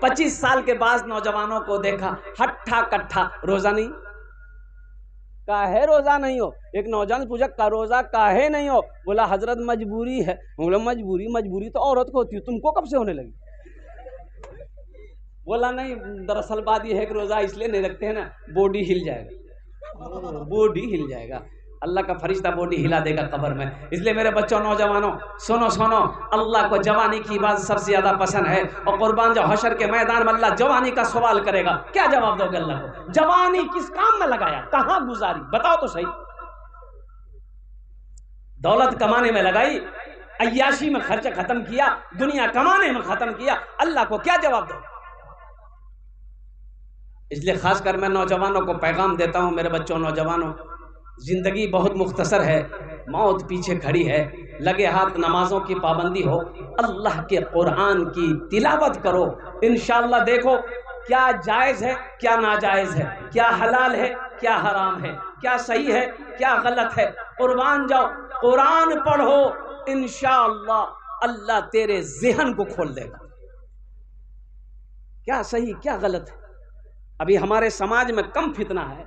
25 سال کے بعد نوجوانوں کو دیکھا ہٹھا کٹھا روزہ نہیں، کاہے روزہ نہیں ہو؟ ایک نوجوان پوچھا کا روزہ کاہے نہیں ہو؟ بولا حضرت مجبوری ہے۔ بولا مجبوری تو عورت کو ہوتی ہے، تم کو کب سے ہونے لگی؟ بولا نہیں، دراصل بات یہ ہے کہ روزہ اس لیے نہیں رکھتے ہیں نا، باڈی ہل جائے گا، باڈی ہل جائے گا، اللہ کا فرشتہ باڈی ہلا دے گا قبر میں۔ اس لیے میرے بچوں نوجوانوں سنو، اللہ کو جوانی کی بات سب سے زیادہ پسند ہے، اور قربان جو حشر کے میدان میں اللہ جوانی کا سوال کرے گا، کیا جواب دو گے اللہ کو؟ جوانی کس کام میں لگایا، کہاں گزاری، بتاؤ تو صحیح۔ دولت کمانے میں لگائی، عیاشی میں خرچہ ختم کیا، دنیا کمانے میں ختم کیا، اللہ کو کیا جواب دو؟ اس لیے خاص کر میں نوجوانوں کو پیغام دیتا ہوں، میرے بچوں نوجوانوں، زندگی بہت مختصر ہے، موت پیچھے کھڑی ہے، لگے ہاتھ نمازوں کی پابندی ہو، اللہ کے قرآن کی تلاوت کرو، انشاءاللہ دیکھو کیا جائز ہے کیا ناجائز ہے، کیا حلال ہے کیا حرام ہے، کیا صحیح ہے کیا غلط ہے، قربان جاؤ قرآن پڑھو، انشاءاللہ اللہ تیرے ذہن کو کھول دے گا، کیا صحیح کیا غلط ہے۔ ابھی ہمارے سماج میں کم فتنہ ہے،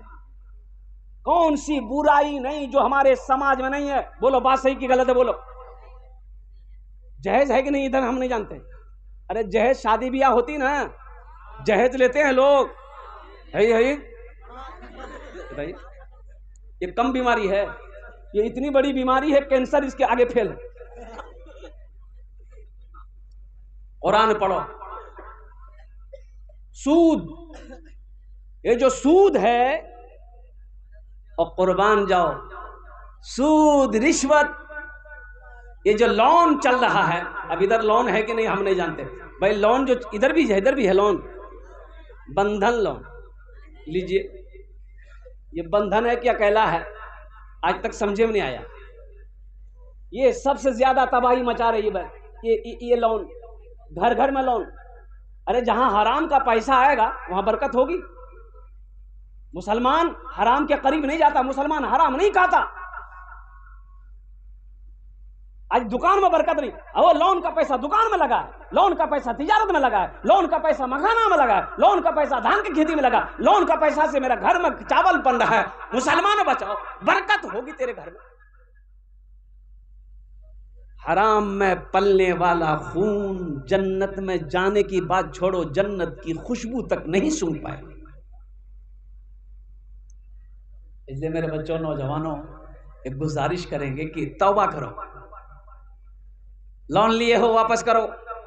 کون سی برائی نہیں جو ہمارے سماج میں نہیں ہے، بولو بات صحیح کی غلط ہے، بولو۔ جہیز ہے کہ نہیں ادھر ہم نہیں جانتے؟ ارے جہیز شادی بیاہ ہوتی نا، جہیز لیتے ہیں لوگ، ہے بتائیے، یہ کم بیماری ہے، یہ اتنی بڑی بیماری ہے کینسر اس کے آگے پھیل ہے۔ قرآن پڑھو۔ سود، یہ جو سود ہے، اور قربان جاؤ سود رشوت، یہ جو لون چل رہا ہے، اب ادھر لون ہے کہ نہیں ہم نہیں جانتے بھائی، لون جو ادھر بھی ہے لون، بندھن لون لیجئے، یہ بندھن ہے کیا کہلا ہے، آج تک سمجھے میں نہیں آیا، یہ سب سے زیادہ تباہی مچا رہی ہے یہ لون، گھر گھر میں لون۔ ارے جہاں حرام کا پیسہ آئے گا وہاں برکت ہوگی، مسلمان حرام کے قریب نہیں جاتا، مسلمان حرام نہیں کھاتا، آج دکان میں برکت نہیں، وہ لون کا پیسہ دکان میں لگا ہے، لون کا پیسہ تجارت میں لگا ہے، لون کا پیسہ مکھانا میں لگا ہے، لون کا پیسہ دھان کی کھیتی میں لگا، لون کا پیسہ سے میرا گھر میں چاول بن رہا ہے، مسلمانوں بچاؤ، برکت ہوگی تیرے گھر میں۔ حرام میں پلنے والا خون جنت میں جانے کی بات چھوڑو، جنت کی خوشبو تک نہیں سونگھ پائے۔ اس لیے میرے بچوں نوجوانوں ایک گزارش کریں گے کہ توبہ کرو، لون لیے ہو واپس کرو،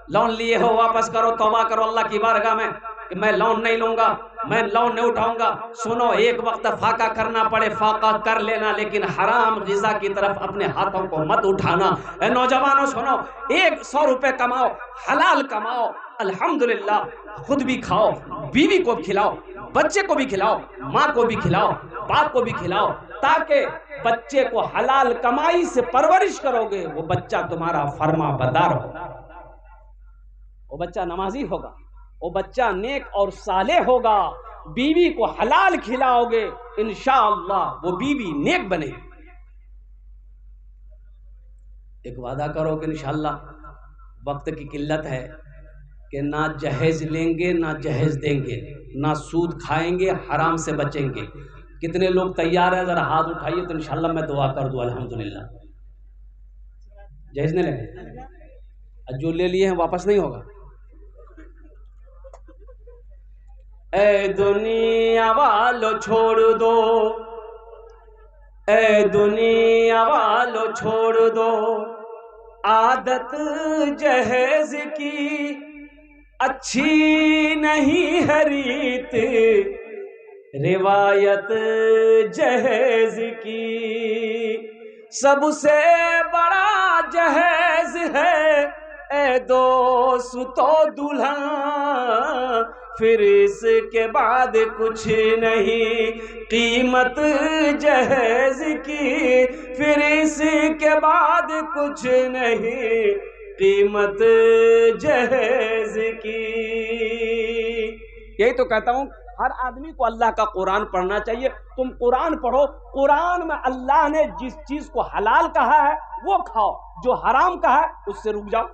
لون لیے ہو واپس کرو، توبہ کرو اللہ کی بارگاہ میں کہ میں لون نہیں لوں گا، میں لون نہیں اٹھاؤں گا۔ سنو، ایک وقت فاقہ کرنا پڑے فاقہ کر لینا، لیکن حرام غذا کی طرف اپنے ہاتھوں کو مت اٹھانا۔ اے نوجوانوں سنو، 100 روپے کماؤ، حلال کماؤ، الحمدللہ خود بھی کھاؤ، بیوی کو بھی کھلاؤ، بچے کو بھی کھلاؤ، ماں کو بھی کھلاؤ، باپ کو بھی کھلاؤ، تاکہ بچے کو حلال کمائی سے پرورش کرو گے، وہ بچہ تمہارا فرما بردار ہوگا، وہ بچہ نمازی ہوگا، وہ بچہ نیک اور صالح ہوگا، بیوی کو حلال کھلاؤ گے انشاءاللہ وہ بیوی نیک بنے گی۔ ایک وعدہ کرو کہ انشاءاللہ، وقت کی قلت ہے کہ نہ جہیز لیں گے نہ جہیز دیں گے، نہ سود کھائیں گے، حرام سے بچیں گے۔ کتنے لوگ تیار ہیں؟ ذرا ہاتھ اٹھائیے تو انشاءاللہ میں دعا کر دوں۔ الحمدللہ جہیز نہیں لیں گے، جو لے لیے ہیں واپس نہیں ہوگا۔ اے دنیا والو چھوڑ دو، اے دنیا والو چھوڑ دو عادت جہیز کی، اچھی نہیں ہے ریت روایت جہیز کی، سب سے بڑا جہیز ہے اے دوستو دلہن، پھر اس کے بعد کچھ نہیں قیمت جہیز کی، پھر اس کے بعد کچھ نہیں قیمت جہیز کی۔ یہی تو کہتا ہوں، ہر آدمی کو اللہ کا قرآن پڑھنا چاہیے۔ تم قرآن پڑھو، قرآن میں اللہ نے جس چیز کو حلال کہا ہے وہ کھاؤ، جو حرام کہا ہے اس سے رک جاؤ۔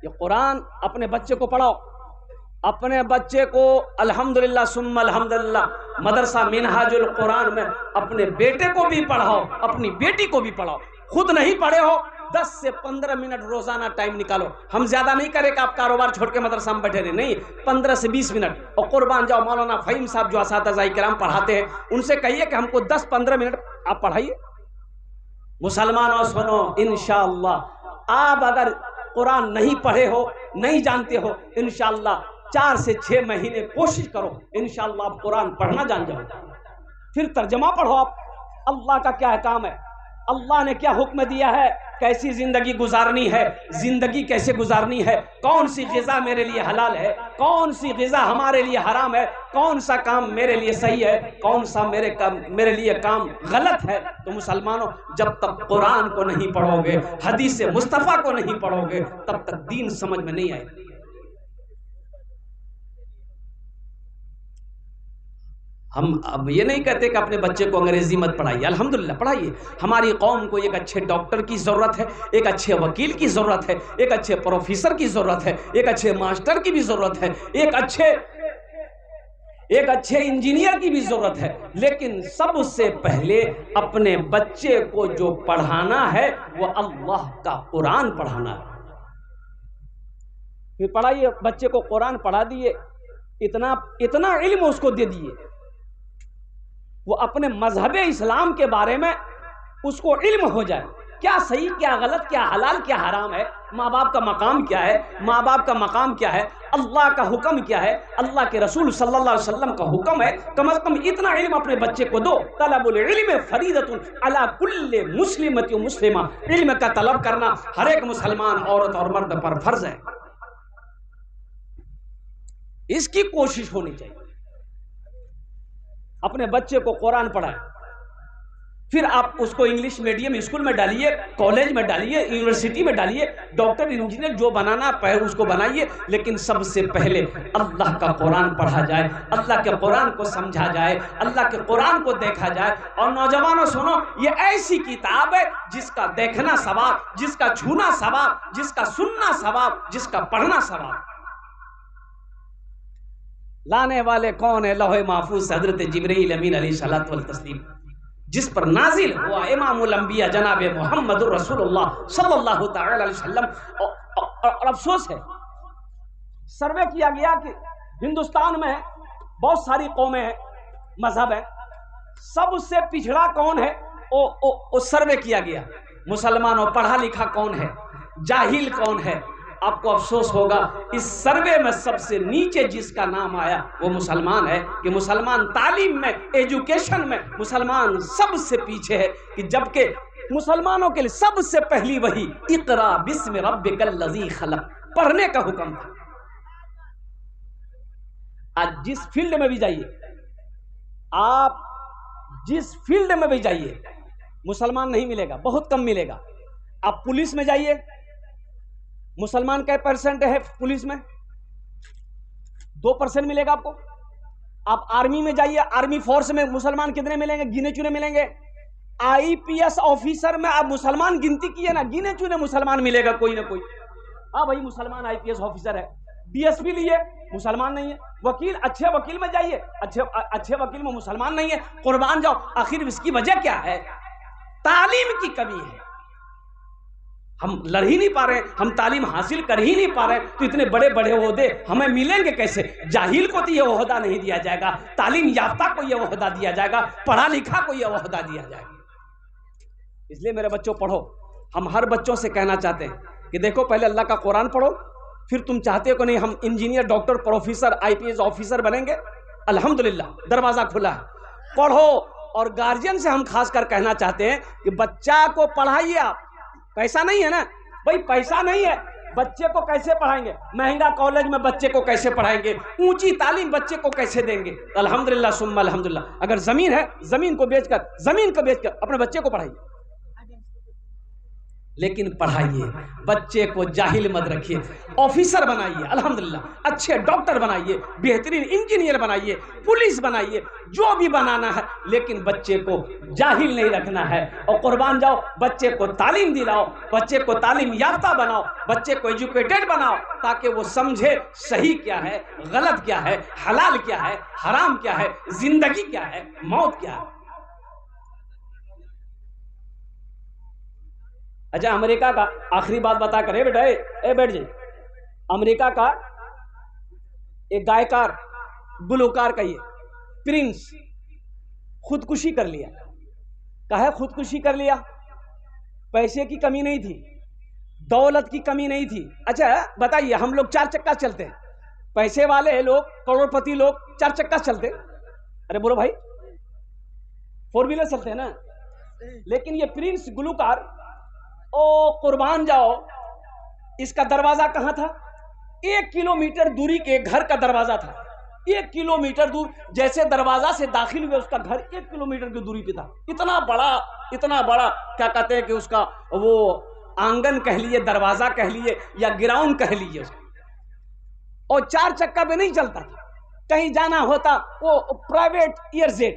یہ قرآن اپنے بچے کو پڑھاؤ، اپنے بچے کو الحمدللہ ثم الحمدللہ مدرسہ منہاج القرآن میں اپنے بیٹے کو بھی پڑھاؤ، اپنی بیٹی کو بھی پڑھاؤ۔ خود نہیں پڑھے ہو 10 سے 15 منٹ روزانہ ٹائم نکالو۔ ہم زیادہ نہیں کریں کہ آپ کاروبار چھوڑ کے مدرسہ میں بیٹھے رہے، نہیں، 15 سے 20 منٹ۔ اور قربان جاؤ مولانا فہیم صاحب جو اساتذہ کرام پڑھاتے ہیں ان سے کہیے کہ ہم کو 10-15 منٹ آپ پڑھائیے۔ مسلمانوں سنو، انشاءاللہ آپ اگر قرآن نہیں پڑھے ہو، نہیں جانتے ہو، انشاءاللہ 4 سے 6 مہینے کوشش کرو، انشاءاللہ آپ قرآن پڑھنا جان جاؤ۔ پھر ترجمہ پڑھو آپ، اللہ کا کیا احکام ہے، اللہ نے کیا حکم دیا ہے، کیسی زندگی گزارنی ہے، زندگی کیسے گزارنی ہے، کون سی غذا میرے لیے حلال ہے، کون سی غذا ہمارے لیے حرام ہے، کون سا کام میرے لیے صحیح ہے، کون سا میرے لیے کام غلط ہے۔ تو مسلمانوں جب تک قرآن کو نہیں پڑھو گے، حدیث مصطفیٰ کو نہیں پڑھو گے، تب تک دین سمجھ میں نہیں آئے گا۔ ہم اب یہ نہیں کہتے کہ اپنے بچے کو انگریزی مت پڑھائیے، الحمدللہ پڑھائیے۔ ہماری قوم کو ایک اچھے ڈاکٹر کی ضرورت ہے، ایک اچھے وکیل کی ضرورت ہے، ایک اچھے پروفیسر کی ضرورت ہے، ایک اچھے ماسٹر کی بھی ضرورت ہے، ایک اچھے انجینئر کی بھی ضرورت ہے۔ لیکن سب سے پہلے اپنے بچے کو جو پڑھانا ہے وہ اللہ کا قرآن پڑھانا ہے۔ پھر پڑھائیے، بچے کو قرآن پڑھا دیے، اتنا علم اس کو دے دیے، وہ اپنے مذہب اسلام کے بارے میں اس کو علم ہو جائے، کیا صحیح کیا غلط، کیا حلال کیا حرام ہے، ماں باپ کا مقام کیا ہے، ماں باپ کا مقام کیا ہے، اللہ کا حکم کیا ہے، اللہ کے رسول صلی اللہ علیہ وسلم کا حکم ہے۔ کم از کم اتنا علم اپنے بچے کو دو۔ طلب العلم فریضۃ علی کل مسلمۃ و مسلمہ، علم کا طلب کرنا ہر ایک مسلمان عورت اور مرد پر فرض ہے، اس کی کوشش ہونی چاہیے۔ اپنے بچے کو قرآن پڑھائیں، پھر آپ اس کو انگلش میڈیم اسکول میں ڈالیے، کالج میں ڈالیے، یونیورسٹی میں ڈالیے، ڈاکٹر انجینئر جو بنانا پہلے اس کو بنائیے، لیکن سب سے پہلے اللہ کا قرآن پڑھا جائے، اللہ کے قرآن کو سمجھا جائے، اللہ کے قرآن کو دیکھا جائے۔ اور نوجوانوں سنو، یہ ایسی کتاب ہے جس کا دیکھنا ثواب، جس کا چھونا ثواب، جس کا سننا ثواب، جس کا پڑھنا ثواب۔ لانے والے کون ہے؟ لوح محفوظ حضرت جبرائیل امین علیہ الصلوۃ والتسلیم، جس پر نازل ہوا امام الانبیاء جناب محمد رسول اللہ صلی اللہ تعالی علیہ وسلم۔ اور افسوس ہے، سروے کیا گیا کہ ہندوستان میں بہت ساری قومیں ہیں، مذہب ہیں، سب سے پچھڑا کون ہے وہ سروے کیا گیا۔ مسلمانوں پڑھا لکھا کون ہے، جاہل کون ہے؟ آپ کو افسوس ہوگا، اس سروے میں سب سے نیچے جس کا نام آیا وہ مسلمان ہے، کہ مسلمان تعلیم میں، ایجوکیشن میں مسلمان سب سے پیچھے ہے، کہ جبکہ مسلمانوں کے لیے سب سے پہلی وحی اقرا بسم ربک الذی خلق، پڑھنے کا حکم تھا۔ آج جس فیلڈ میں بھی جائیے، آپ جس فیلڈ میں بھی جائیے، مسلمان نہیں ملے گا، بہت کم ملے گا۔ آپ پولیس میں جائیے، مسلمان کئی پرسنٹ ہے پولیس میں؟ 2% ملے گا آپ کو۔ آپ آرمی میں جائیے، آرمی فورس میں مسلمان کتنے ملیں گے؟ گنے چنے ملیں گے۔ IPS آفیسر میں آپ مسلمان گنتی کیے نا، گنے چنے مسلمان ملے گا کوئی نہ کوئی۔ ہاں بھائی مسلمان IPS آفیسر ہے، DSP لیے مسلمان نہیں ہے۔ وکیل، اچھے وکیل میں جائیے، اچھے وکیل میں مسلمان نہیں ہے۔ قربان جاؤ، آخر اس کی وجہ کیا ہے؟ تعلیم کی کمی ہے۔ ہم لڑ ہی نہیں پا رہے، ہم تعلیم حاصل کر ہی نہیں پا رہے، تو اتنے بڑے بڑے عہدے ہمیں ملیں گے کیسے؟ جاہل کو تو یہ عہدہ نہیں دیا جائے گا، تعلیم یافتہ کو یہ عہدہ دیا جائے گا، پڑھا لکھا کو یہ عہدہ دیا جائے گا۔ اس لیے میرے بچوں پڑھو۔ ہم ہر بچوں سے کہنا چاہتے ہیں کہ دیکھو، پہلے اللہ کا قرآن پڑھو، پھر تم چاہتے ہو کہ نہیں ہم engineer, doctor, professor, IPS officer بنیں گے، الحمدللہ دروازہ کھلا ہے، پڑھو۔ اور گارجین سے ہم خاص کر کہنا چاہتے ہیں کہ بچہ کو پڑھائیے آپ، پیسہ نہیں ہے نا بھائی، پیسہ نہیں ہے، بچے کو کیسے پڑھائیں گے؟ مہنگا کالج میں بچے کو کیسے پڑھائیں گے؟ اونچی تعلیم بچے کو کیسے دیں گے؟ الحمدللہ ثم الحمدللہ، اگر زمین ہے، زمین کو بیچ کر اپنے بچے کو پڑھائیے۔ لیکن پڑھائیے، بچے کو جاہل مت رکھیے، آفیسر بنائیے، الحمدللہ اچھے ڈاکٹر بنائیے، بہترین انجینئر بنائیے، پولیس بنائیے، جو بھی بنانا ہے، لیکن بچے کو جاہل نہیں رکھنا ہے۔ اور قربان جاؤ، بچے کو تعلیم دلاؤ، بچے کو تعلیم یافتہ بناؤ، بچے کو ایجوکیٹڈ بناؤ، تاکہ وہ سمجھے صحیح کیا ہے، غلط کیا ہے، حلال کیا ہے، حرام کیا ہے، زندگی کیا ہے، موت کیا ہے۔ اچھا، امریکہ کا آخری بات بتا کر بیٹا، اے بیٹھ جائے، امریکہ کا ایک گائیکار گلوکار کا یہ پرنس خودکشی کر لیا۔ کہا خودکشی کر لیا، پیسے کی کمی نہیں تھی، دولت کی کمی نہیں تھی۔ اچھا بتائیے، ہم لوگ 4 چکا چلتے ہیں، پیسے والے لوگ، کروڑ پتی لوگ 4 چکا چلتے، ارے بولو بھائی، 4 ویلر چلتے ہیں نا۔ لیکن یہ پرنس گلوکار، او قربان جاؤ، اس کا دروازہ کہاں تھا؟ 1 کلومیٹر دوری کے گھر کا دروازہ تھا، 1 کلومیٹر دور، جیسے دروازہ سے داخل ہوئے اس کا گھر 1 کلومیٹر کی دوری پہ تھا۔ اتنا بڑا کیا کہتے ہیں کہ اس کا وہ آنگن کہہ لیے، دروازہ کہہ لیے، یا گراؤنڈ کہہ لیے اس کو۔ اور 4 چکا پہ نہیں چلتا تھا، کہیں جانا ہوتا وہ پرائیویٹ ایئر جیٹ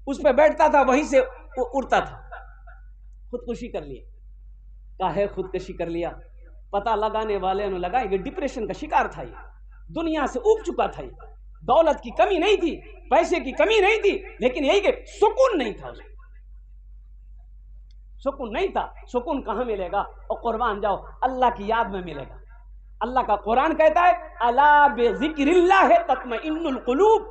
اس پہ بیٹھتا تھا، وہیں سے وہ اڑتا تھا۔ خودکشی کر لیا۔ کاہے خودکشی کر لیا؟ پتہ لگانے والے نے لگا کہ ڈپریشن کا شکار تھا، یہ دنیا سے اوب چکا تھا، یہ دولت کی کمی نہیں تھی، پیسے کی کمی نہیں تھی، لیکن یہی کہ سکون نہیں تھا، اسے سکون نہیں تھا۔ سکون کہاں ملے گا؟ اور قربان جاؤ، اللہ کی یاد میں ملے گا۔ اللہ کا قرآن کہتا ہے الا بذکر اللہ تطمئن القلوب،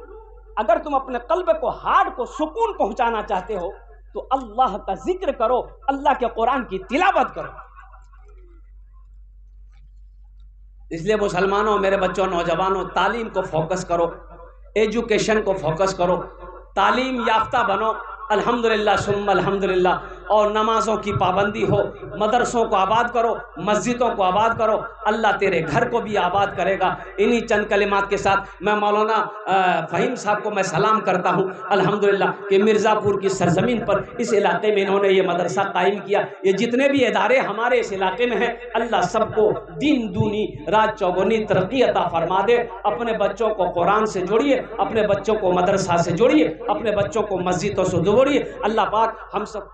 اگر تم اپنے قلب کو، ہارٹ کو سکون پہنچانا چاہتے ہو تو اللہ کا ذکر کرو، اللہ کے قرآن کی تلاوت کرو۔ اس لیے مسلمانوں، میرے بچوں، نوجوانوں، تعلیم کو فوکس کرو، ایجوکیشن کو فوکس کرو، تعلیم یافتہ بنو، الحمدللہ ثم الحمدللہ، اور نمازوں کی پابندی ہو، مدرسوں کو آباد کرو، مسجدوں کو آباد کرو، اللہ تیرے گھر کو بھی آباد کرے گا۔ انہی چند کلمات کے ساتھ میں مولانا فہیم صاحب کو میں سلام کرتا ہوں، الحمدللہ کہ مرزا پور کی سرزمین پر اس علاقے میں انہوں نے یہ مدرسہ قائم کیا۔ یہ جتنے بھی ادارے ہمارے اس علاقے میں ہیں، اللہ سب کو دین دونی رات چوگنی ترقی عطا فرما دے۔ اپنے بچوں کو قرآن سے جوڑیے، اپنے بچوں کو مدرسہ سے جوڑیے، اپنے بچوں کو مسجدوں سے جوڑیے۔ اللہ پاک ہم سب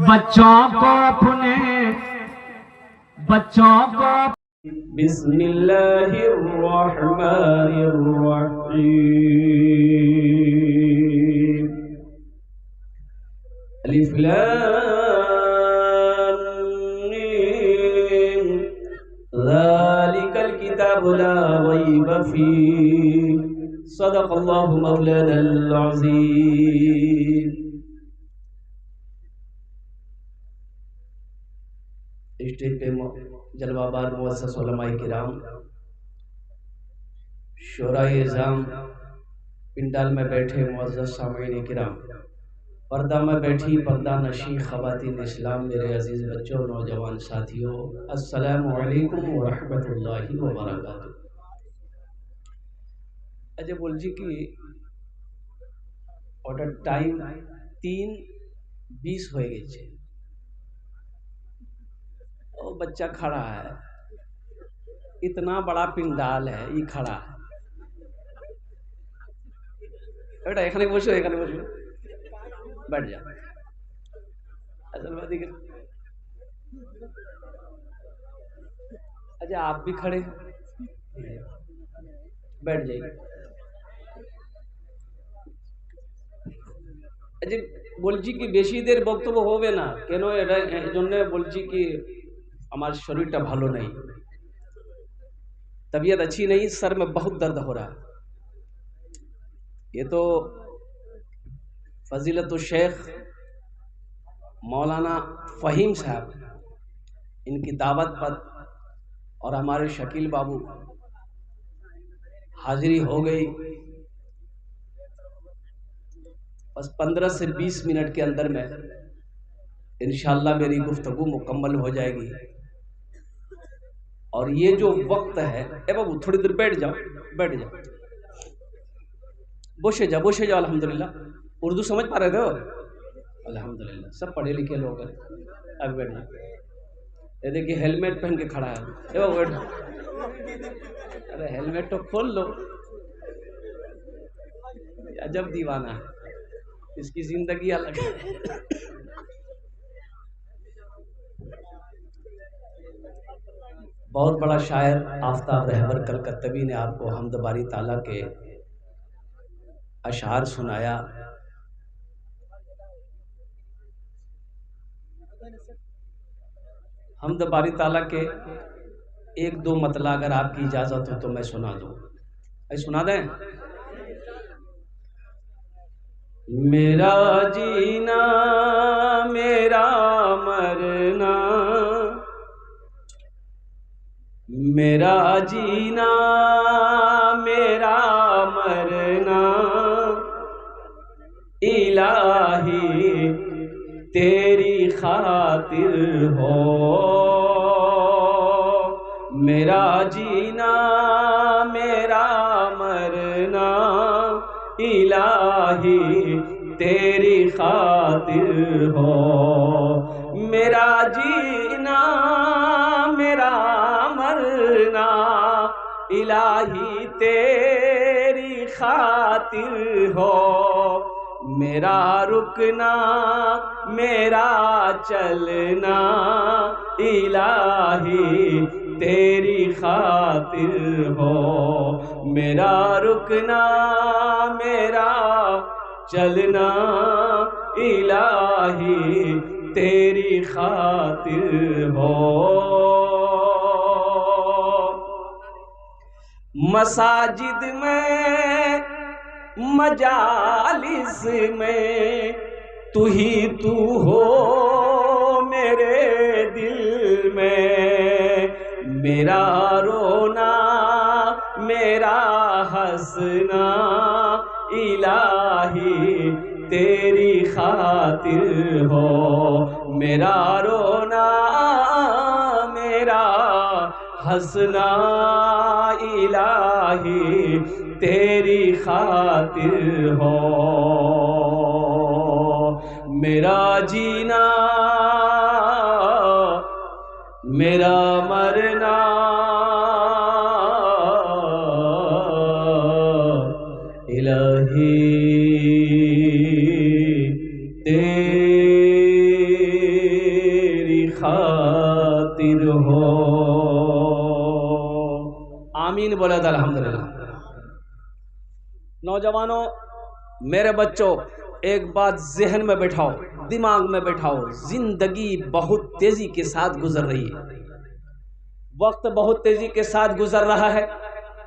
بچوں کو اپنے بچوں کو بسم اللہ الرحمن الرحیم الف لام میم ذالک الکتاب لا ریب فیہ صدق اللہ مولانا العظیم۔ اسٹیج پہ جلوہ بار معزز علماء کرام، شورائے اعظام، پنڈال میں بیٹھے معزز سامعین کرام، پردہ میں بیٹھی پردہ نشین خواتین اسلام، میرے عزیز بچوں، نوجوان ساتھیوں، السلام علیکم ورحمۃ اللہ وبرکاتہ۔ اجے بول جی کی آرڈر ٹائم 3:20 ہوئے گئے چھے، او بچہ کھڑا ہے، اتنا بڑا پنڈال ہے، یہ کھڑا ہے، بیٹا ایکھنے بوشو، ایکھنے بوشو، بیٹھ جا۔ اصل بات ہے کہ اچھا آپ بھی کھڑے بیٹھ جائیے۔ اچھا بولچی کی বেশি দের বক্তব্য হবে না কেন, এর জন্য বলছি কি আমার শরীরটা ভালো নেই, طبیعت اچھی نہیں، سر میں بہت درد ہو رہا ہے۔ یہ تو فضیلت الشیخ مولانا فہیم صاحب ان کی دعوت پر اور ہمارے شکیل بابو حاضری ہو گئی، بس 15 سے 20 منٹ کے اندر میں انشاءاللہ میری گفتگو مکمل ہو جائے گی۔ اور یہ جو وقت ہے، اے بابو تھوڑی دیر بیٹھ جاؤ، بیٹھ جاؤ، بوشے جاؤ، بوشے جاؤ، الحمدللہ اردو سمجھ پا رہے تھے ہو؟ الحمدللہ سب پڑھے لکھے لوگ ہیں. اب بیٹھنا. یہ دیکھیے ہیلمیٹ پہن کے کھڑا ہے. ارے ہیلمیٹ تو کھول لو. عجب دیوانہ ہے, اس کی زندگی الگ ہے. بہت بڑا شاعر آفتاب رہبر کلکتوی نے آپ کو حمد باری تعالیٰ کے اشعار سنایا. حمد باری تعالیٰ کے ایک دو مطلع اگر آپ کی اجازت ہو تو میں سنا دوں. سنا دیں. میرا جینا میرا مرنا, میرا جینا میرا مرنا, الہی تیری خاطر ہو. میرا جینا میرا مرنا, الہی تیری خاطر ہو. میرا جینا میرا مرنا, الہی تیری خاطر ہو. میرا رکنا میرا چلنا, الہی تیری خاطر ہو. میرا رکنا میرا چلنا, الہی تیری خاطر ہو. مساجد میں مجالس میں تو ہی تو ہو میرے دل میں. میرا رونا میرا ہنسنا, الہی تیری خاطر ہو. میرا رونا میرا ہنسنا, الہی تیری خاطر ہو. میرا جینا میرا مرنا, الہی تیری خاطر ہو. آمین بولا تھا الحمدللہ. نوجوانوں, میرے بچوں, ایک بات ذہن میں بٹھاؤ, دماغ میں بٹھاؤ, زندگی بہت تیزی کے ساتھ گزر رہی ہے. وقت بہت تیزی کے ساتھ گزر رہا ہے.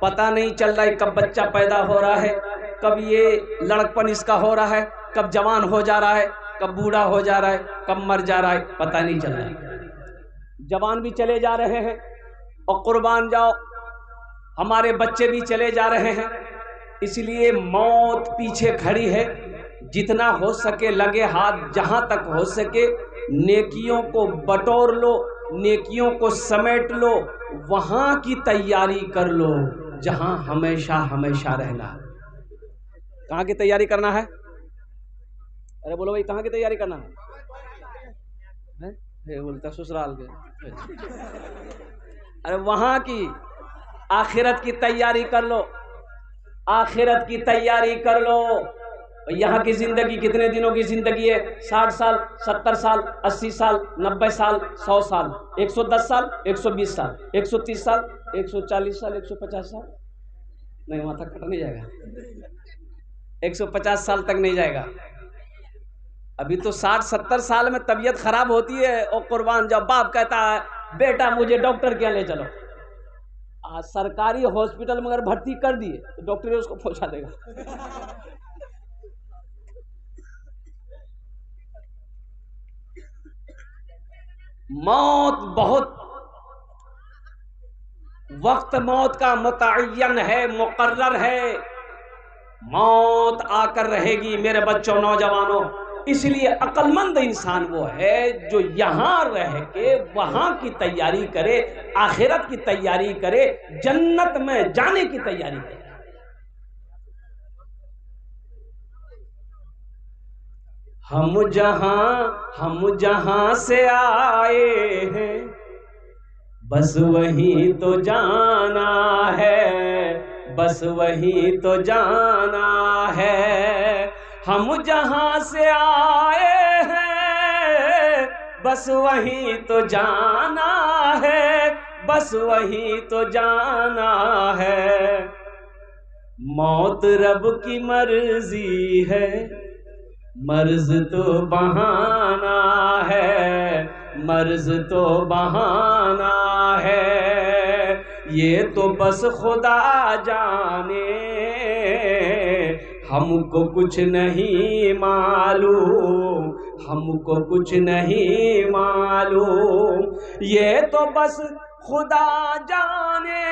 پتہ نہیں چل رہا ہے کب بچہ پیدا ہو رہا ہے, کب یہ لڑکپن اس کا ہو رہا ہے, کب جوان ہو جا رہا ہے, کب بوڑھا ہو جا رہا ہے, کب مر جا رہا ہے, پتہ نہیں چل رہا ہے. جوان بھی چلے جا رہے ہیں, اور قربان جاؤ ہمارے بچے بھی چلے جا رہے ہیں. اس لیے موت پیچھے کھڑی ہے. جتنا ہو سکے لگے ہاتھ, جہاں تک ہو سکے نیکیوں کو بٹور لو, نیکیوں کو سمیٹ لو, وہاں کی تیاری کر لو جہاں ہمیشہ ہمیشہ رہنا ہے. کہاں کی تیاری کرنا ہے؟ ارے بولو بھائی, کہاں کی تیاری کرنا ہے؟ بولتا سسرال کے. ارے وہاں کی آخرت کی تیاری کر لو, آخرت کی تیاری کر لو. یہاں کی زندگی کتنے دنوں کی زندگی ہے؟ 60 سال, 70 سال, 80 سال, 90 سال, 100 سال, 110 سال, 120 سال, 130 سال, 140 سال, 150 سال. نہیں, وہاں تک کٹ نہیں جائے گا. 150 سال تک نہیں جائے گا. ابھی تو 60-70 سال میں طبیعت خراب ہوتی ہے, اور قربان جب باپ کہتا ہے بیٹا مجھے ڈاکٹر کے یہاں لے چلو. سرکاری ہاسپٹل میں اگر بھرتی کر دیے تو ڈاکٹر اس کو پہنچا دے گا. موت بہت وقت موت کا متعین ہے, مقرر ہے. موت آ کر رہے گی میرے بچوں, نوجوانوں. اس لیے عقل مند انسان وہ ہے جو یہاں رہ کے وہاں کی تیاری کرے, آخرت کی تیاری کرے, جنت میں جانے کی تیاری کرے. ہم جہاں سے آئے ہیں بس وہیں تو جانا ہے، بس وہیں تو جانا ہے۔ ہم جہاں سے آئے ہیں بس وہیں تو جانا ہے، بس وہیں تو جانا ہے۔ موت رب کی مرضی ہے، مرض تو بہانہ ہے، مرض تو بہانہ ہے۔ یہ تو بس خدا جانے، ہم کو کچھ نہیں معلوم، ہم کو کچھ نہیں معلوم۔ یہ تو بس خدا جانے،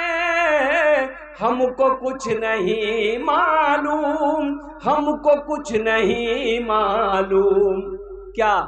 ہم کو کچھ نہیں معلوم، ہم کو کچھ نہیں معلوم۔ کیا